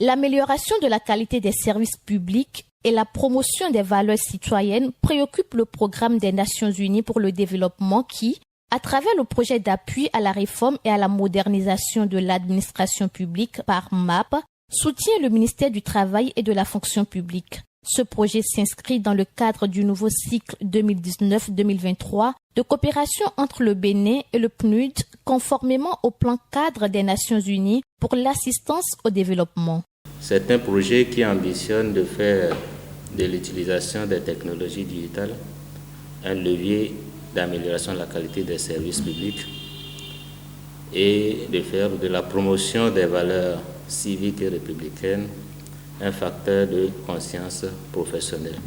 L'amélioration de la qualité des services publics et la promotion des valeurs citoyennes préoccupent le programme des Nations Unies pour le développement qui, à travers le projet d'appui à la réforme et à la modernisation de l'administration publique par MAP, soutient le ministère du Travail et de la fonction publique. Ce projet s'inscrit dans le cadre du nouveau cycle 2019-2023 de coopération entre le Bénin et le PNUD, conformément au plan cadre des Nations Unies pour l'assistance au développement. C'est un projet qui ambitionne de faire de l'utilisation des technologies digitales un levier d'amélioration de la qualité des services publics et de faire de la promotion des valeurs civiques et républicaines un facteur de conscience professionnelle.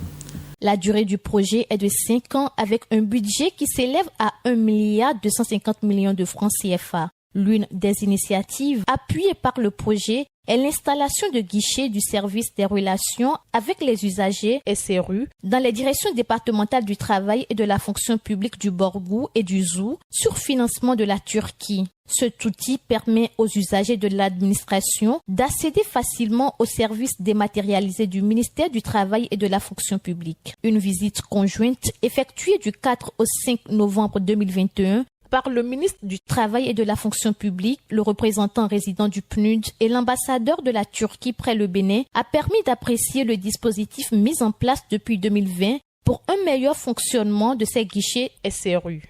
La durée du projet est de 5 ans avec un budget qui s'élève à 1,250 milliard de francs CFA. L'une des initiatives appuyées par le projet est l'installation de guichets du service des relations avec les usagers SRU dans les directions départementales du travail et de la fonction publique du Borgou et du Zou sur financement de la Turquie. Cet outil permet aux usagers de l'administration d'accéder facilement aux services dématérialisés du ministère du Travail et de la fonction publique. Une visite conjointe effectuée du 4 au 5 novembre 2021 par le ministre du Travail et de la fonction publique, le représentant résident du PNUD et l'ambassadeur de la Turquie près le Bénin a permis d'apprécier le dispositif mis en place depuis 2020 pour un meilleur fonctionnement de ces guichets SRU.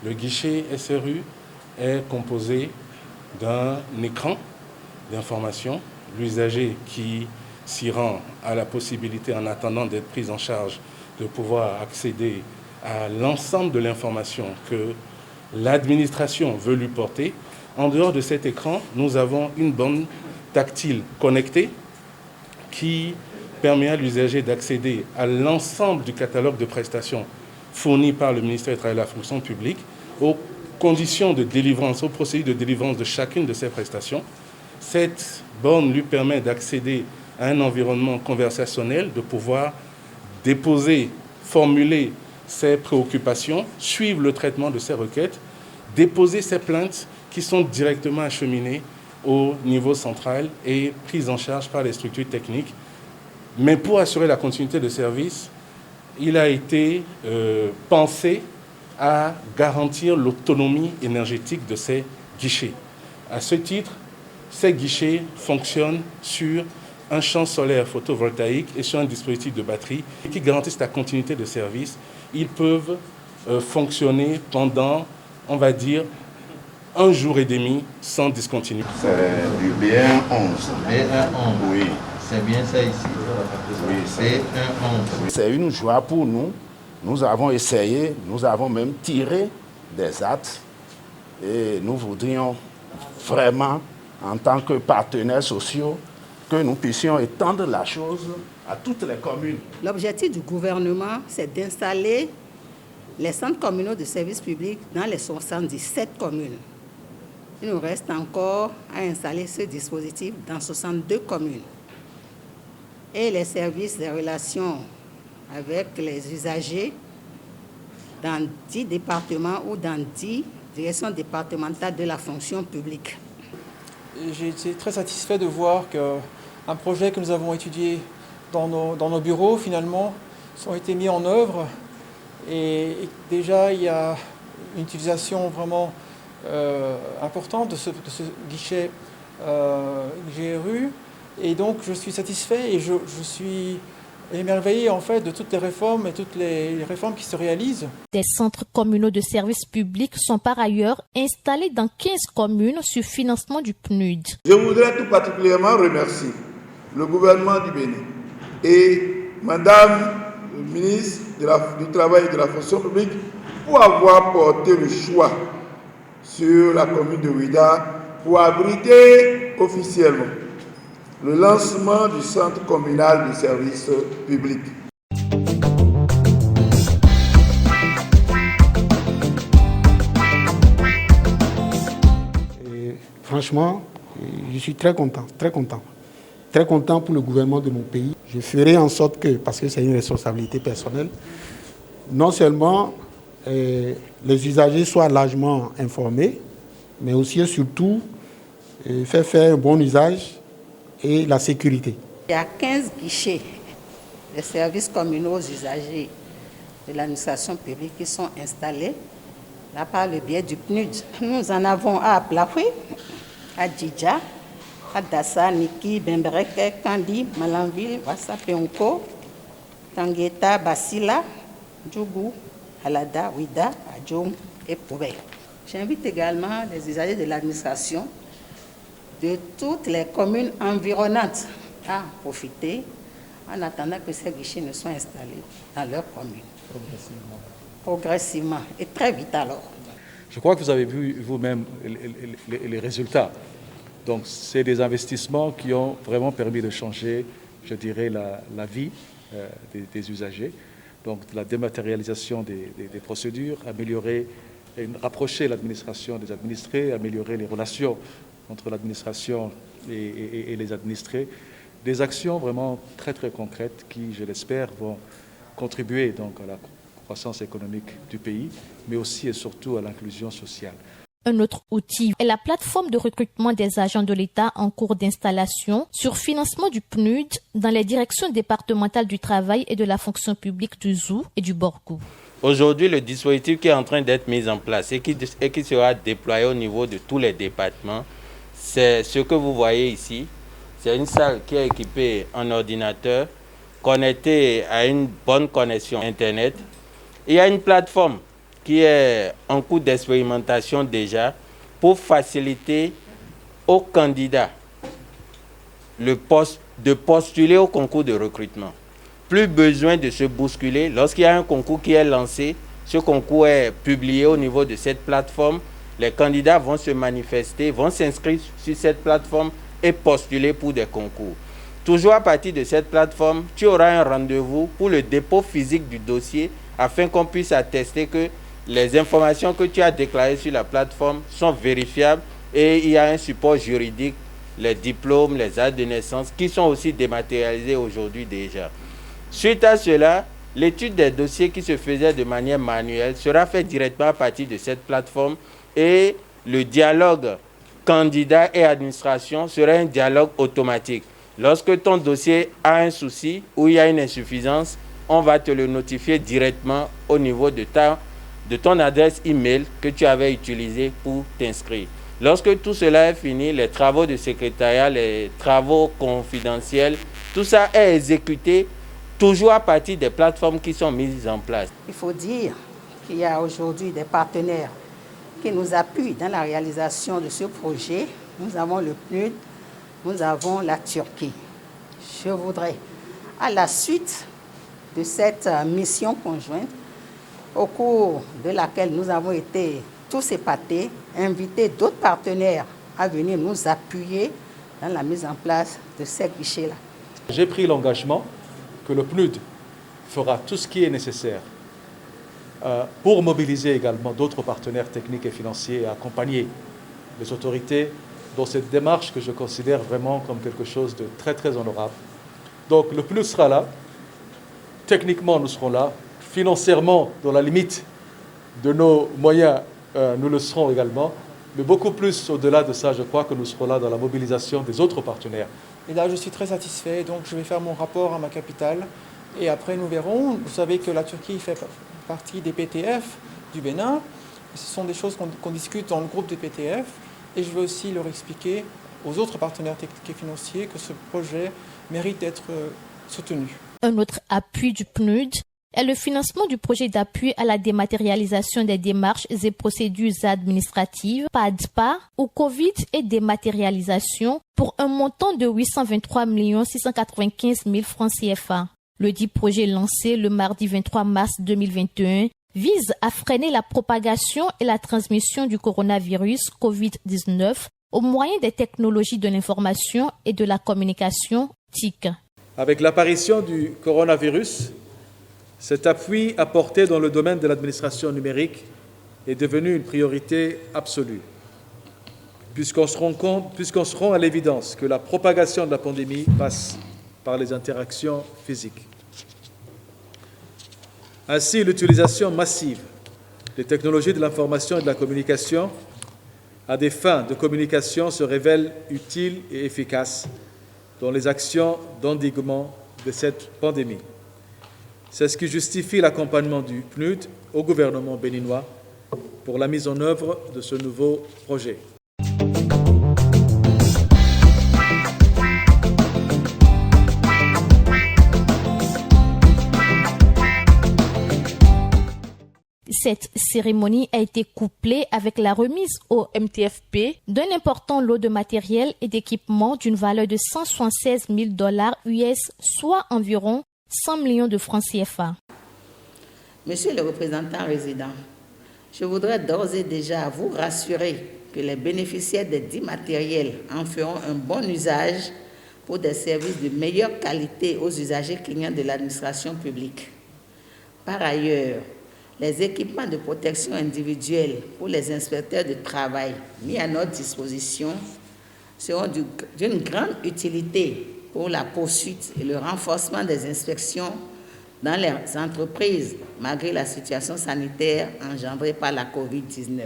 Le guichet SRU est composé d'un écran d'information. L'usager qui s'y rend a la possibilité, en attendant d'être pris en charge, de pouvoir accéder à l'ensemble de l'information que l'administration veut lui porter. En dehors de cet écran, nous avons une bande tactile connectée qui permet à l'usager d'accéder à l'ensemble du catalogue de prestations fournies par le ministère du Travail et de la fonction publique, aux conditions de délivrance, aux procédures de délivrance de chacune de ces prestations. Cette borne lui permet d'accéder à un environnement conversationnel, de pouvoir déposer, formuler ses préoccupations, suivre le traitement de ses requêtes, déposer ses plaintes qui sont directement acheminées au niveau central et prises en charge par les structures techniques. Mais pour assurer la continuité de service, il a été pensé à garantir l'autonomie énergétique de ces guichets. À ce titre, ces guichets fonctionnent sur un champ solaire photovoltaïque et sur un dispositif de batterie qui garantissent la continuité de service. Ils peuvent fonctionner pendant, on va dire, 1 jour et demi sans discontinuer. C'est du B111. B111. Oui. C'est bien ça ici. Oui, B111. c'est une joie pour nous. Nous avons essayé, nous avons même tiré des actes et nous voudrions vraiment, en tant que partenaires sociaux, que nous puissions étendre la chose à toutes les communes. L'objectif du gouvernement, c'est d'installer les centres communaux de services publics dans les 77 communes. Il nous reste encore à installer ce dispositif dans 62 communes. Et les services des relations avec les usagers dans 10 départements ou dans 10 directions départementales de la fonction publique. J'ai été très satisfait de voir qu'un projet que nous avons étudié dans nos bureaux, finalement, ont été mis en œuvre. Et déjà, il y a une utilisation vraiment importante de ce guichet GRU. Et donc, je suis satisfait et je suis émerveillé en fait de toutes les réformes et toutes les réformes qui se réalisent. Des centres communaux de services publics sont par ailleurs installés dans 15 communes sur financement du PNUD. Je voudrais tout particulièrement remercier le gouvernement du Bénin et Madame le ministre du Travail et de la fonction publique pour avoir porté le choix sur la commune de Ouida pour abriter officiellement le lancement du centre communal de services publics. Et franchement, je suis très content pour le gouvernement de mon pays. Je ferai en sorte que, parce que c'est une responsabilité personnelle, non seulement les usagers soient largement informés, mais aussi et surtout faire un bon usage et la sécurité. Il y a 15 guichets de services communaux aux usagers de l'administration publique qui sont installés là par le biais du PNUD. Nous en avons à Plafoué, à Djidja, à Dassa, Niki, Bembereke, Kandi, Malanville, Wassapeonko, Tangueta, Basila, Djougou, Alada, Ouida, Adjoum et Poubelle. J'invite également les usagers de l'administration de toutes les communes environnantes à profiter en attendant que ces guichets ne soient installés dans leur commune. Progressivement et très vite alors. Je crois que vous avez vu vous-même les résultats. Donc, c'est des investissements qui ont vraiment permis de changer, je dirais, la vie des usagers. Donc, la dématérialisation des procédures, rapprocher l'administration des administrés, améliorer les relations entre l'administration et les administrés. Des actions vraiment très, très concrètes qui, je l'espère, vont contribuer donc à la croissance économique du pays, mais aussi et surtout à l'inclusion sociale. Un autre outil est la plateforme de recrutement des agents de l'État en cours d'installation sur financement du PNUD dans les directions départementales du travail et de la fonction publique du Zou et du Borgou. Aujourd'hui, le dispositif qui est en train d'être mis en place et qui sera déployé au niveau de tous les départements, c'est ce que vous voyez ici. C'est une salle qui est équipée en ordinateur, connectée à une bonne connexion Internet. Il y a une plateforme qui est en cours d'expérimentation déjà pour faciliter aux candidats de postuler au concours de recrutement. Plus besoin de se bousculer. Lorsqu'il y a un concours qui est lancé, ce concours est publié au niveau de cette plateforme. Les candidats vont se manifester, vont s'inscrire sur cette plateforme et postuler pour des concours. Toujours à partir de cette plateforme, tu auras un rendez-vous pour le dépôt physique du dossier afin qu'on puisse attester que les informations que tu as déclarées sur la plateforme sont vérifiables et il y a un support juridique, les diplômes, les actes de naissance qui sont aussi dématérialisés aujourd'hui déjà. Suite à cela, l'étude des dossiers qui se faisait de manière manuelle sera faite directement à partir de cette plateforme et le dialogue candidat et administration sera un dialogue automatique. Lorsque ton dossier a un souci ou il y a une insuffisance, on va te le notifier directement au niveau de ton adresse email que tu avais utilisée pour t'inscrire. Lorsque tout cela est fini, les travaux de secrétariat, les travaux confidentiels, tout ça est exécuté toujours à partir des plateformes qui sont mises en place. Il faut dire qu'il y a aujourd'hui des partenaires qui nous appuient dans la réalisation de ce projet. Nous avons le PNUD, nous avons la Turquie. Je voudrais, à la suite de cette mission conjointe, au cours de laquelle nous avons été tous épatés, inviter d'autres partenaires à venir nous appuyer dans la mise en place de ces guichets-là. J'ai pris l'engagement que le PNUD fera tout ce qui est nécessaire pour mobiliser également d'autres partenaires techniques et financiers et accompagner les autorités dans cette démarche que je considère vraiment comme quelque chose de très, très honorable. Donc le PNUD sera là, techniquement nous serons là, financièrement, dans la limite de nos moyens, nous le serons également, mais beaucoup plus au-delà de ça, je crois que nous serons là dans la mobilisation des autres partenaires. Et là, je suis très satisfait, donc je vais faire mon rapport à ma capitale. Et après, nous verrons. Vous savez que la Turquie fait partie des PTF du Bénin. Ce sont des choses qu'on discute dans le groupe des PTF. Et je vais aussi leur expliquer aux autres partenaires techniques et financiers que ce projet mérite d'être soutenu. Un autre appui du PNUD est le financement du projet d'appui à la dématérialisation des démarches et procédures administratives, PADPA, ou Covid et dématérialisation, pour un montant de 823 695 000 francs CFA. Le dit projet lancé le mardi 23 mars 2021 vise à freiner la propagation et la transmission du coronavirus COVID-19 au moyen des technologies de l'information et de la communication TIC. Avec l'apparition du coronavirus, cet appui apporté dans le domaine de l'administration numérique est devenu une priorité absolue, puisqu'on se rend à l'évidence que la propagation de la pandémie passe par les interactions physiques. Ainsi, l'utilisation massive des technologies de l'information et de la communication à des fins de communication se révèle utile et efficace dans les actions d'endiguement de cette pandémie. C'est ce qui justifie l'accompagnement du PNUD au gouvernement béninois pour la mise en œuvre de ce nouveau projet. Cette cérémonie a été couplée avec la remise au MTFP d'un important lot de matériel et d'équipement d'une valeur de $176 000 US, soit environ 100 millions de francs CFA. Monsieur le représentant résident, je voudrais d'ores et déjà vous rassurer que les bénéficiaires des 10 matériels en feront un bon usage pour des services de meilleure qualité aux usagers clients de l'administration publique. Par ailleurs, les équipements de protection individuelle pour les inspecteurs de travail mis à notre disposition seront d'une grande utilité pour la poursuite et le renforcement des inspections dans les entreprises, malgré la situation sanitaire engendrée par la COVID-19.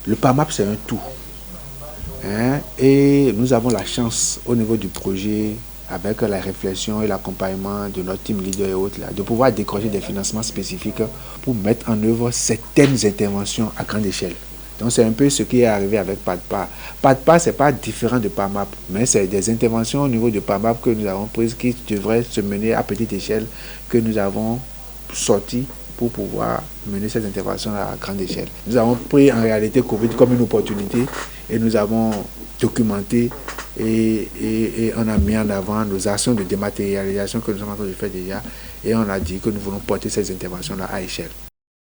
Le PAMAP, c'est un tout. Et nous avons la chance, au niveau du projet, avec la réflexion et l'accompagnement de notre team leader et autres, de pouvoir décrocher des financements spécifiques pour mettre en œuvre certaines interventions à grande échelle. Donc, c'est un peu ce qui est arrivé avec PADPA. PADPA, ce n'est pas différent de PAMAP, mais c'est des interventions au niveau de PAMAP que nous avons prises qui devraient se mener à petite échelle, que nous avons sorties pour pouvoir mener ces interventions à grande échelle. Nous avons pris en réalité Covid comme une opportunité et nous avons documenté et on a mis en avant nos actions de dématérialisation que nous sommes en train de faire déjà et on a dit que nous voulons porter ces interventions-là à échelle.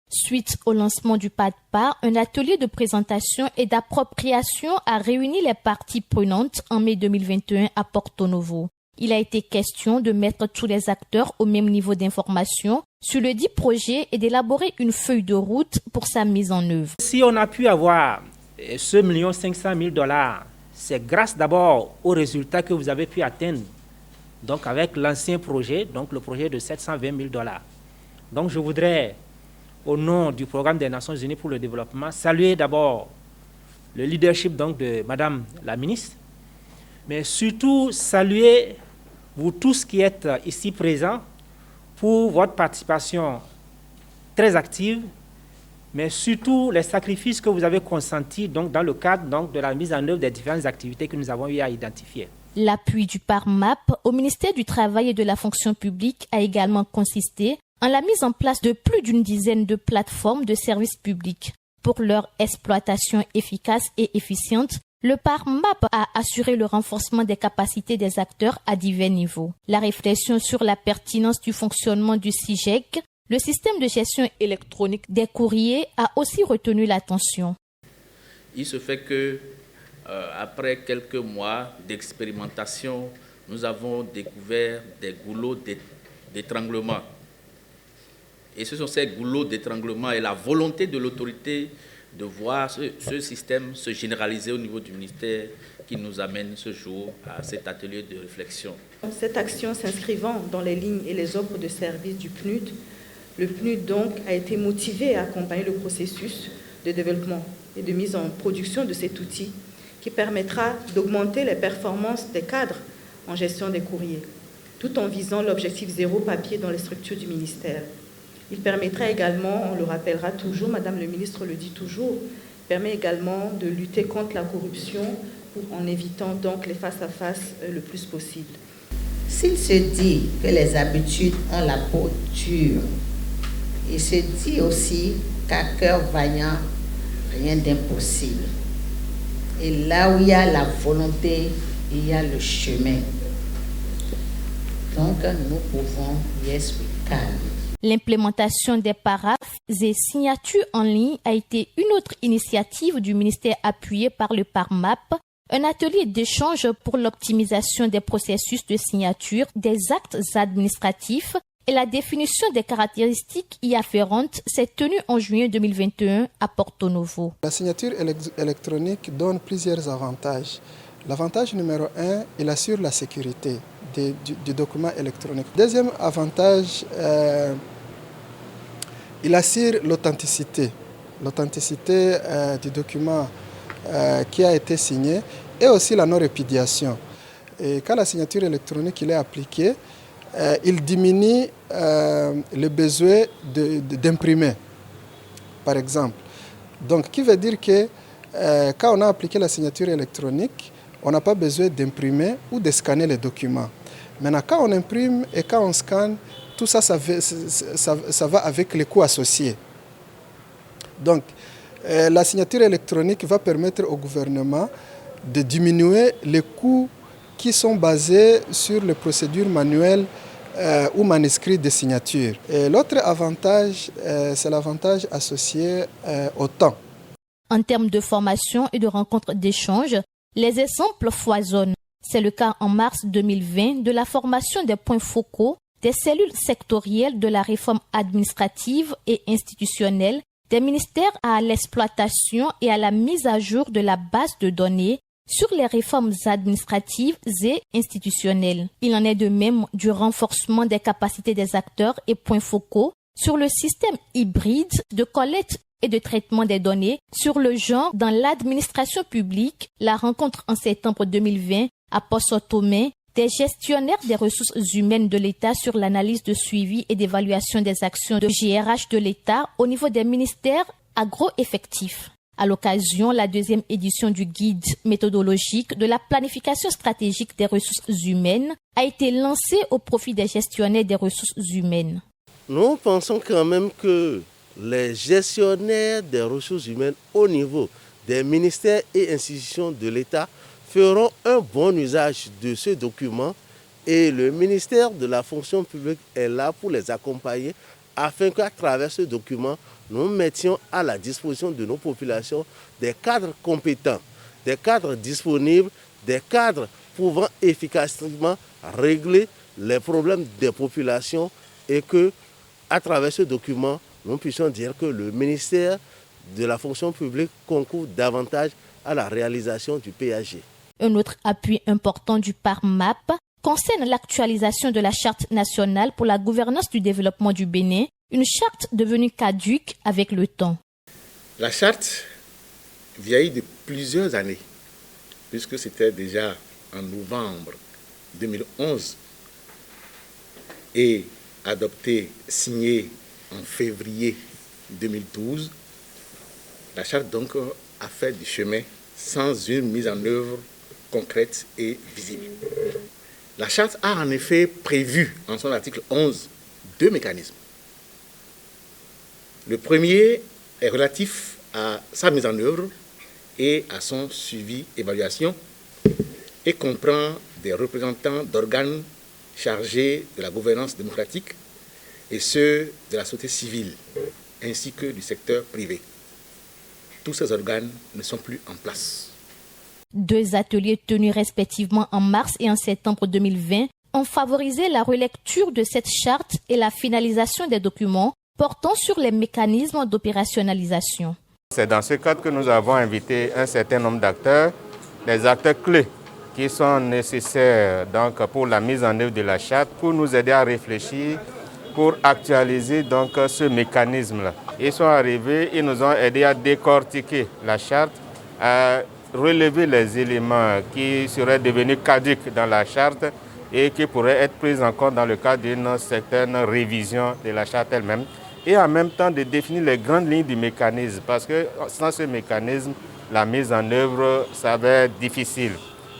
Suite au lancement du PADPA, un atelier de présentation et d'appropriation a réuni les parties prenantes en mai 2021 à Porto Novo. Il a été question de mettre tous les acteurs au même niveau d'information sur le dit projet et d'élaborer une feuille de route pour sa mise en œuvre. Si on a pu avoir ce $1 500 000, c'est grâce d'abord aux résultats que vous avez pu atteindre donc avec l'ancien projet, donc le projet de $720 000. Donc je voudrais, au nom du programme des Nations Unies pour le développement, saluer d'abord le leadership donc, de Madame la ministre, mais surtout saluer vous tous qui êtes ici présents pour votre participation très active, mais surtout les sacrifices que vous avez consentis donc, dans le cadre donc, de la mise en œuvre des différentes activités que nous avons eu à identifier. L'appui du PARMAP au ministère du Travail et de la Fonction publique a également consisté en la mise en place de plus d'une dizaine de plateformes de services publics. Pour leur exploitation efficace et efficiente, le PARMAP a assuré le renforcement des capacités des acteurs à divers niveaux. La réflexion sur la pertinence du fonctionnement du SIGEC, le système de gestion électronique des courriers, a aussi retenu l'attention. Il se fait que, après quelques mois d'expérimentation, nous avons découvert des goulots d'étranglement. Et ce sont ces goulots d'étranglement et la volonté de l'autorité de voir ce système se généraliser au niveau du ministère qui nous amène ce jour à cet atelier de réflexion. Cette action s'inscrivant dans les lignes et les offres de services du PNUD, le PNUD donc a été motivé à accompagner le processus de développement et de mise en production de cet outil qui permettra d'augmenter les performances des cadres en gestion des courriers, tout en visant l'objectif zéro papier dans les structures du ministère. Il permettra également, on le rappellera toujours, Madame le ministre le dit toujours, permet également de lutter contre la corruption en évitant donc les face-à-face le plus possible. S'il se dit que les habitudes ont la peau dure, il se dit aussi qu'à cœur vaillant, rien d'impossible. Et là où il y a la volonté, il y a le chemin. Donc nous pouvons, yes we can. L'implémentation des paraphes et signatures en ligne a été une autre initiative du ministère appuyée par le PARMAP, un atelier d'échange pour l'optimisation des processus de signature des actes administratifs et la définition des caractéristiques y afférentes s'est tenue en juillet 2021 à Porto Novo. La signature électronique donne plusieurs avantages. L'avantage numéro 1, il assure la sécurité du document électronique. Deuxième avantage, il assure l'authenticité du document qui a été signé et aussi la non-répudiation. Et quand la signature électronique est appliquée, il diminue le besoin d'imprimer, par exemple. Donc, qui veut dire que quand on a appliqué la signature électronique, on n'a pas besoin d'imprimer ou de scanner les documents. Maintenant, quand on imprime et quand on scanne, tout ça, ça va avec les coûts associés. Donc, la signature électronique va permettre au gouvernement de diminuer les coûts qui sont basés sur les procédures manuelles ou manuscrits de signature. Et l'autre avantage, c'est l'avantage associé au temps. En termes de formation et de rencontres d'échange, les exemples foisonnent. C'est le cas en mars 2020 de la formation des points focaux, des cellules sectorielles de la réforme administrative et institutionnelle, des ministères à l'exploitation et à la mise à jour de la base de données sur les réformes administratives et institutionnelles. Il en est de même du renforcement des capacités des acteurs et points focaux sur le système hybride de collecte et de traitement des données sur le genre dans l'administration publique. La rencontre en septembre 2020 à Poços Tomé des gestionnaires des ressources humaines de l'État sur l'analyse de suivi et d'évaluation des actions de GRH de l'État au niveau des ministères agro-effectifs. À l'occasion, la deuxième édition du guide méthodologique de la planification stratégique des ressources humaines a été lancée au profit des gestionnaires des ressources humaines. Nous pensons quand même que les gestionnaires des ressources humaines au niveau des ministères et institutions de l'État feront un bon usage de ce document et le ministère de la fonction publique est là pour les accompagner afin qu'à travers ce document, nous mettions à la disposition de nos populations des cadres compétents, des cadres disponibles, des cadres pouvant efficacement régler les problèmes des populations et que, à travers ce document, nous puissions dire que le ministère de la fonction publique concourt davantage à la réalisation du PAG. Un autre appui important du PARMAP concerne l'actualisation de la Charte nationale pour la gouvernance du développement du Bénin, une charte devenue caduque avec le temps. La charte vieillit de plusieurs années, puisque c'était déjà en novembre 2011 et adoptée, signée en février 2012. La charte donc a fait du chemin sans une mise en œuvre concrète et visible. La charte a en effet prévu en son article 11 deux mécanismes. Le premier est relatif à sa mise en œuvre et à son suivi-évaluation et comprend des représentants d'organes chargés de la gouvernance démocratique et ceux de la société civile ainsi que du secteur privé. Tous ces organes ne sont plus en place. Deux ateliers tenus respectivement en mars et en septembre 2020 ont favorisé la relecture de cette charte et la finalisation des documents portant sur les mécanismes d'opérationnalisation. C'est dans ce cadre que nous avons invité un certain nombre d'acteurs, des acteurs clés qui sont nécessaires donc, pour la mise en œuvre de la charte, pour nous aider à réfléchir, pour actualiser donc, ce mécanisme-là. Ils sont arrivés, ils nous ont aidés à décortiquer la charte, à relever les éléments qui seraient devenus caducs dans la charte et qui pourraient être pris en compte dans le cadre d'une certaine révision de la charte elle-même, et en même temps de définir les grandes lignes du mécanisme, parce que sans ce mécanisme, la mise en œuvre, ça va être difficile.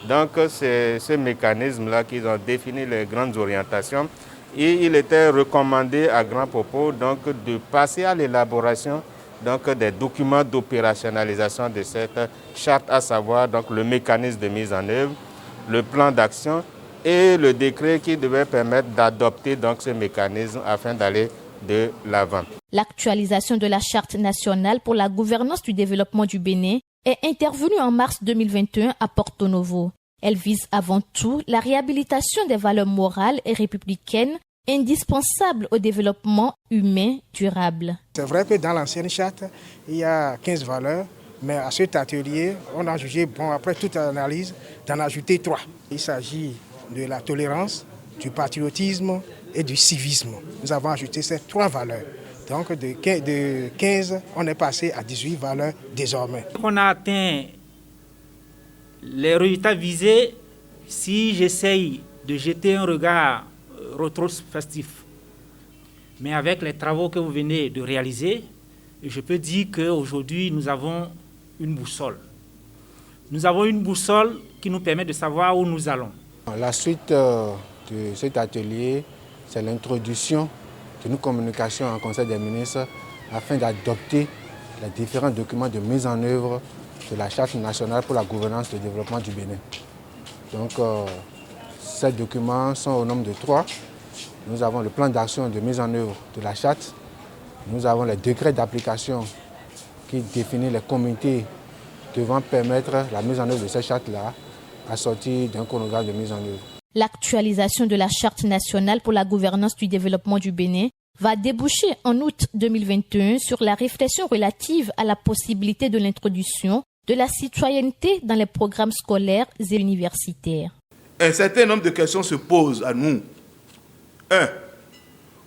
Donc c'est ce mécanisme-là qu'ils ont défini les grandes orientations et il était recommandé à grand propos donc, de passer à l'élaboration donc, des documents d'opérationnalisation de cette charte, à savoir donc, le mécanisme de mise en œuvre, le plan d'action et le décret qui devait permettre d'adopter donc, ce mécanisme afin d'aller de l'avant. L'actualisation de la Charte nationale pour la gouvernance du développement du Bénin est intervenue en mars 2021 à Porto Novo. Elle vise avant tout la réhabilitation des valeurs morales et républicaines indispensable au développement humain durable. C'est vrai que dans l'ancienne charte, il y a 15 valeurs, mais à cet atelier, on a jugé, après toute analyse, d'en ajouter 3. Il s'agit de la tolérance, du patriotisme et du civisme. Nous avons ajouté ces 3 valeurs. Donc de 15, on est passé à 18 valeurs désormais. On a atteint les résultats visés si j'essaye de jeter un regard rétrospectif. Mais avec les travaux que vous venez de réaliser, je peux dire qu'aujourd'hui, nous avons une boussole. Nous avons une boussole qui nous permet de savoir où nous allons. La suite de cet atelier, c'est l'introduction de nos communications en Conseil des ministres afin d'adopter les différents documents de mise en œuvre de la Charte nationale pour la gouvernance et le développement du Bénin. Donc, ces documents sont au nombre de 3. Nous avons le plan d'action de mise en œuvre de la Charte. Nous avons les décrets d'application qui définissent les comités devant permettre la mise en œuvre de cette charte-là, assortie d'un chronogramme de mise en œuvre. L'actualisation de la Charte nationale pour la gouvernance du développement du Bénin va déboucher en août 2021 sur la réflexion relative à la possibilité de l'introduction de la citoyenneté dans les programmes scolaires et universitaires. Un certain nombre de questions se posent à nous. 1.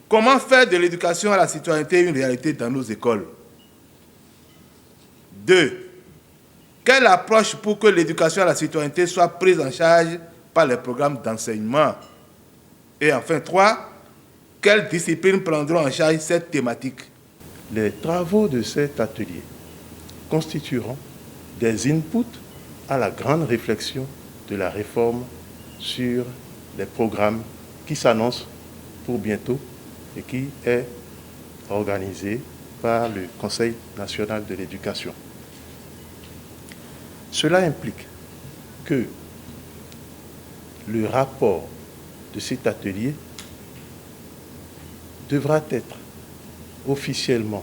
Comment faire de l'éducation à la citoyenneté une réalité dans nos écoles? 2. Quelle approche pour que l'éducation à la citoyenneté soit prise en charge par les programmes d'enseignement? Et enfin 3. Quelles disciplines prendront en charge cette thématique? Les travaux de cet atelier constitueront des inputs à la grande réflexion de la réforme sur les programmes qui s'annoncent pour bientôt et qui est organisé par le Conseil national de l'éducation. Cela implique que le rapport de cet atelier devra être officiellement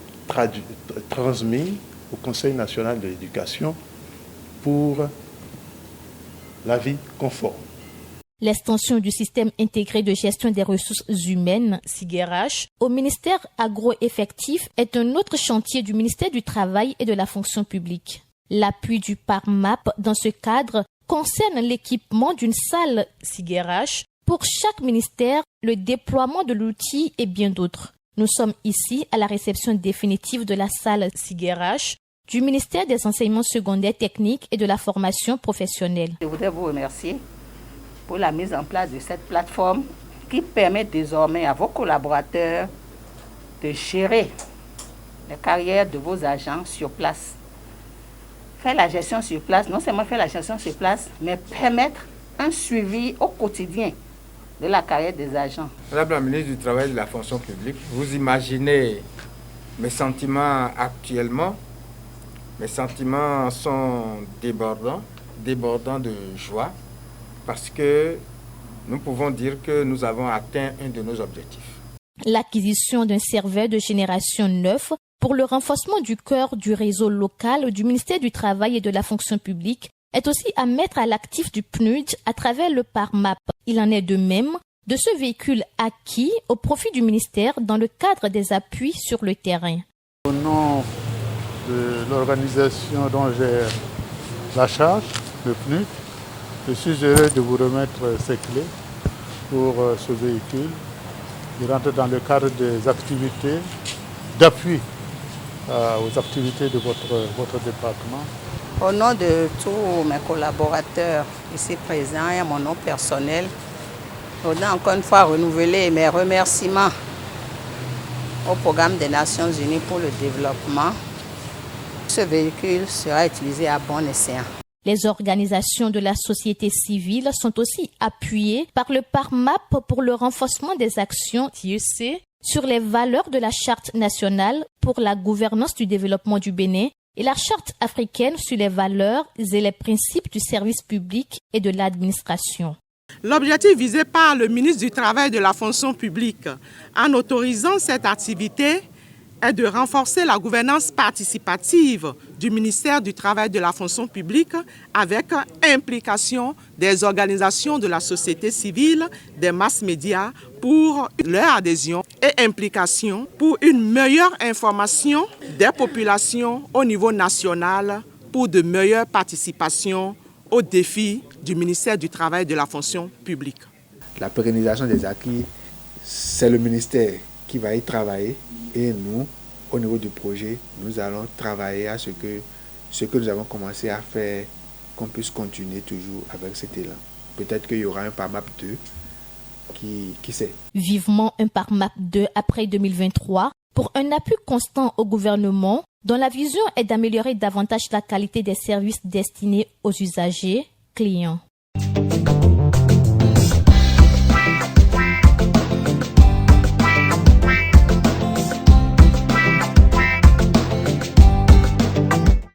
transmis au Conseil national de l'éducation pour l'avis conforme. L'extension du système intégré de gestion des ressources humaines, SIGRH, au ministère agroeffectif est un autre chantier du ministère du Travail et de la fonction publique. L'appui du PARMAP dans ce cadre concerne l'équipement d'une salle SIGRH pour chaque ministère, le déploiement de l'outil et bien d'autres. Nous sommes ici à la réception définitive de la salle SIGRH du ministère des Enseignements secondaires techniques et de la formation professionnelle. Je voudrais vous remercier pour la mise en place de cette plateforme qui permet désormais à vos collaborateurs de gérer les carrières de vos agents sur place. Faire la gestion sur place, non seulement faire la gestion sur place, mais permettre un suivi au quotidien de la carrière des agents. Madame la ministre du Travail et de la fonction publique, vous imaginez mes sentiments actuellement. Mes sentiments sont débordants de joie, parce que nous pouvons dire que nous avons atteint un de nos objectifs. L'acquisition d'un serveur de génération 9 pour le renforcement du cœur du réseau local du ministère du Travail et de la fonction publique est aussi à mettre à l'actif du PNUD à travers le PARMAP. Il en est de même de ce véhicule acquis au profit du ministère dans le cadre des appuis sur le terrain. Au nom de l'organisation dont j'ai la charge, le PNUD, je suis heureux de vous remettre ces clés pour ce véhicule. Il rentre dans le cadre des activités d'appui aux activités de votre département. Au nom de tous mes collaborateurs ici présents et à mon nom personnel, je voudrais encore une fois renouveler mes remerciements au programme des Nations Unies pour le développement. Ce véhicule sera utilisé à bon escient. Les organisations de la société civile sont aussi appuyées par le PARMAP pour le renforcement des actions TIEC sur les valeurs de la Charte nationale pour la gouvernance du développement du Bénin et la Charte africaine sur les valeurs et les principes du service public et de l'administration. L'objectif visé par le ministre du Travail et de la fonction publique en autorisant cette activité est de renforcer la gouvernance participative du ministère du Travail et de la fonction publique avec implication des organisations de la société civile, des masses médias pour leur adhésion et implication pour une meilleure information des populations au niveau national pour de meilleures participations aux défis du ministère du Travail et de la fonction publique. La pérennisation des acquis, c'est le ministère qui va y travailler et nous, au niveau du projet, nous allons travailler à ce que nous avons commencé à faire, qu'on puisse continuer toujours avec cet élan. Peut-être qu'il y aura un PARMAP 2, qui sait. Vivement un PARMAP 2 après 2023 pour un appui constant au gouvernement dont la vision est d'améliorer davantage la qualité des services destinés aux usagers clients.